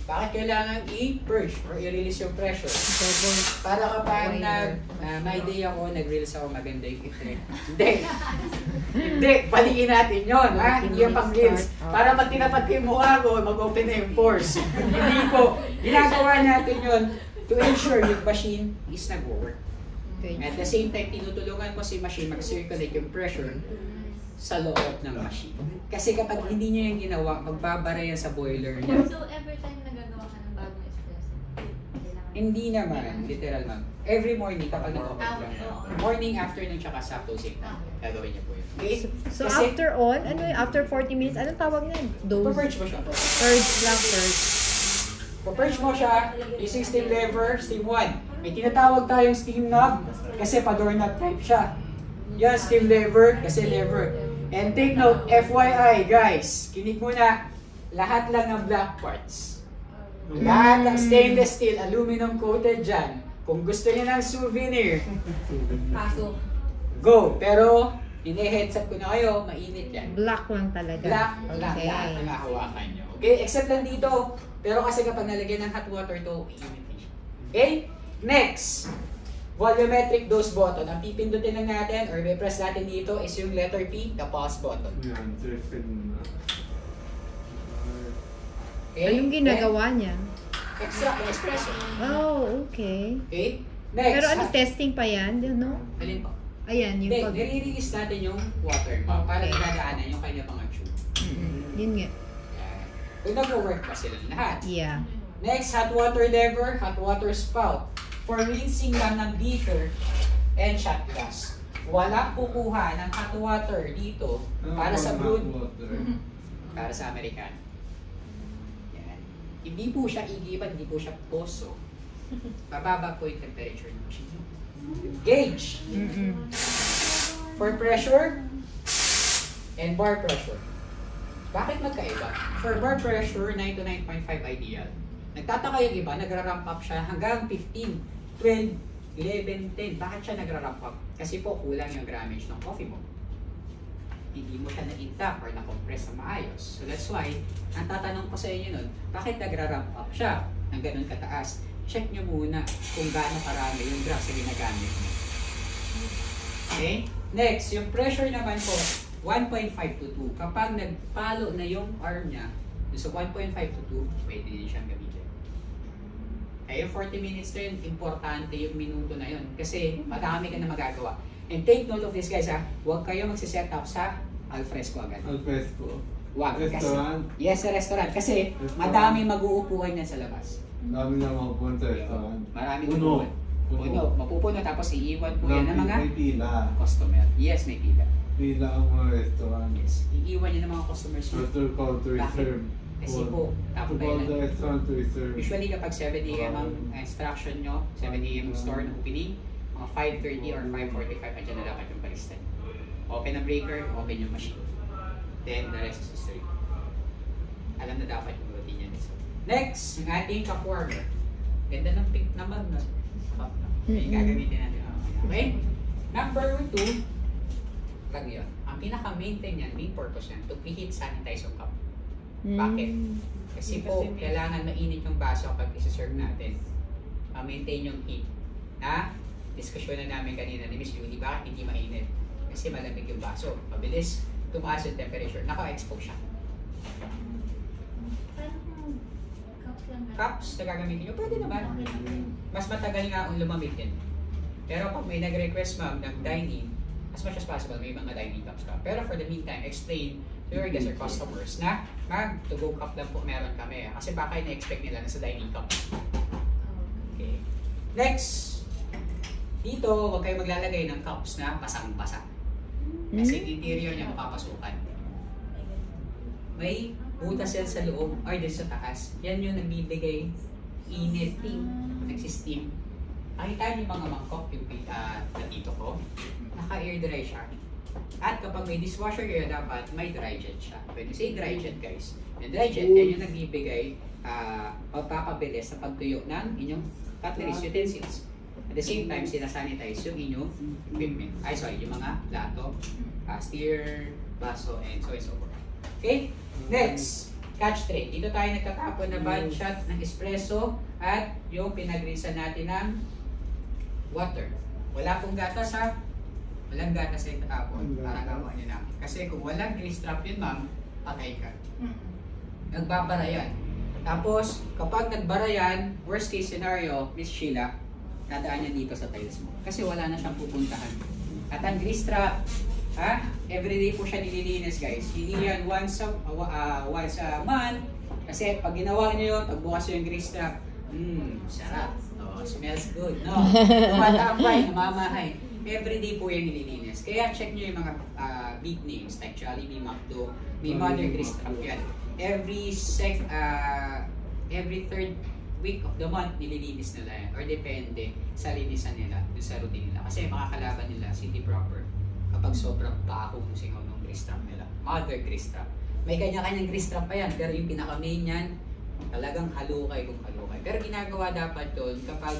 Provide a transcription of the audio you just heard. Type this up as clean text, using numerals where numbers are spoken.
Bakit kailangan i-purge or i-release yung pressure? Para kapag may day ako, nag-release ako, maganda yung effect. Hindi, balikin natin yun, ha? Hindi yung pang-release. Para pag tinapat ko yung mukha ko, mag-open na yung pores. Hindi po. Ginagawa natin yun to ensure yung machine is nag-work. At the same time, tinutulungan ko si machine mag-circulate yung pressure sa loob ng machine. Kasi kapag hindi niya yung ginawa, magbabara yan sa boiler niya. So, every time nagagawa ka ng bagong espresso? Hindi naman, literal ma'am. Every morning kapag nag-open lang. Morning, afternoon, tsaka sa closing time. Gagawin niya po yun. Okay? So kasi, after on, ano yun? After 40 minutes, anong tawag na? purge mo siya. Purge lang, purge. Purge mo siya using steam lever, steam 1. May tinatawag tayong steam knob kasi pa-doorknob type siya. Yan, steam lever kasi lever. And take note, FYI guys, kinig muna, lahat lang ng black parts. Lahat ng stainless steel, aluminum coated dyan. Kung gusto niyo ng souvenir, Pasok. go. Pero, ini-headset ko na kayo, mainit yan. Black lang talaga. Black lang lahat ng hahawakan nyo. Okay, except lang dito. Pero kasi kapag nalagyan ng hot water to, mainit siya. Okay? Next, volumetric dose button. Ang pipindutin lang natin or may press natin dito is yung letter P, the pause button. Okay? Yung ginagawa niya. Extract yung espresso. Oh, okay. Okay? Next. Pero ano, testing pa yan? No? Alin po? Ayan, yung Hindi, pag... nire-release natin yung water para dinadaanan yung kanya mga tube. Yun nga. Yan. Kung nag-work pa sila lahat. Yeah. Next, hot water lever, hot water spout. For rinsing lang ng beaker and shot glass. Walang kukuha ng hot water dito para sa brood. Para sa American. Yan. Hindi po siya igiban, hindi po siya poso. Mababa po yung temperature ng machine. Gauge. For pressure and bar pressure. Bakit magkaiba? For bar pressure, 9 to 9.5 ideal. Nagtataka yung iba, nagra-ramp up siya hanggang 15, 12, 11, 10. Bakit siya nagra-ramp up? Kasi po kulang yung grammage ng coffee mo. Hindi mo siya na-intact or na-compress na maayos. So that's why, ang tatanong ko sa inyo nun, bakit nagra-ramp up siya ng ganun kataas? Check nyo muna kung gaano karami yung drugs na ginagamit mo. Okay? Next, yung pressure naman po, 1.5 to 2. Kapag nagpalo na yung arm niya, so 1.5 to 2, pwede din siyang gamitin. Kaya 40 minutes na yun, importante yung minuto na yun. Kasi madami ka na magagawa. And take note of this guys ha, huwag kayo magsiset up sa alfresco agad. Alfresco? Huwag. Restaurant? Kasi, yes, sa restaurant. Kasi madami mag-uupuan yan sa labas. Dami na mapupunta sa restaurant. Marami Puno. Puno. Mapupuno tapos iiwan po yan ng mga may pila. customer. Yes, may pila. Pila ang mga restaurant. Yes, iiwan yan ng mga customers. After call to reserve. Kasi po, To call the restaurant to reserve. usually kapag 7 AM ang instruction nyo, 7 AM ang store ng opening, mga 5:30 or 5:45, andyan na dapat yung barista. Open ang breaker, open yung machine. Then the rest is history. Alam na dapat yung routine yan. Next, yung ating cup warmer. Ganda ng pink naman na cup na. Okay, gagamitin natin. Okay? Number 2, lang yun. Ang pinaka-main thing yan, main purpose yan, to preheat sanitize yung cup. Bakit? Kasi po, kailangan mainit yung baso kapag isa-serve natin. Ma-maintain yung heat. Na, diskusyon na namin kanina ni Miss Judy, bakit hindi mainit? Kasi malamig yung baso. Mabilis, tumaas yung temperature. Naka-expose siya. Cups na gagamitin nyo, pwede naman. Mas matagal nga ang lumamig din. Pero pag may nag-request ma'am ng dine-in, as much as possible, may mga dine-in cups ka. Pero for the meantime, explain to your guests or customers na mag-to-go cup lang po meron kami. Kasi baka ina-expect nila na sa dining cup. Okay. Next, dito, huwag kayo maglalagay ng cups na basang-basa. Kasi interior niya mapapasukan. May butas yan sa loob or din sa taas. Yan yung nagbibigay init, nagsisteam. Nakita niyo mga mangkok yung dito ko, naka-air dry siya. At kapag may dishwasher kayo, dapat may dry jet siya. When you say dry jet guys, yung dry jet, yan yung nagbibigay pagpapabilis sa pagtuyo ng inyong cutlery utensils. At the same time, sinasanitize yung inyong equipment. Yung mga plato, steer, baso, and so and so forth. Okay? Next, catch tray. Dito tayo nagtatapon na bad shot ng espresso at yung pinagrisan natin ng water. Wala pong gatas ha. Walang gatas yung tatapon para gawa niyo namin. Kasi kung walang grease trap yun ma'am, patay ka. Nagbabara yan. Tapos, kapag nagbara yan, worst case scenario, Miss Sheila, nadaan yan dito sa tiles mo. Kasi wala na siyang pupuntahan. At ang grease trap, everyday po siya nililinis guys. Hindi yan once a month. Kasi pag ginawa niyo yun, pagbukas yung grease trap, sarap. Oh, smells good. No? Tumatambay, namamahay. Everyday po yan nililinis. Kaya check nyo yung mga big names like Jollibee, McDo, may mother grease trap yan. Every third week of the month nililinis nila yan. Or depende sa linisan nila, dun sa routine nila. Kasi makakalaban nila city proper kapag sobrang baho yung singaw ng grease trap nila. Mother grease trap. May kanya-kanyang grease trap pa yan, pero yung pinaka-main yan, talagang halukay kung halukay. Pero ginagawa dapat doon kapag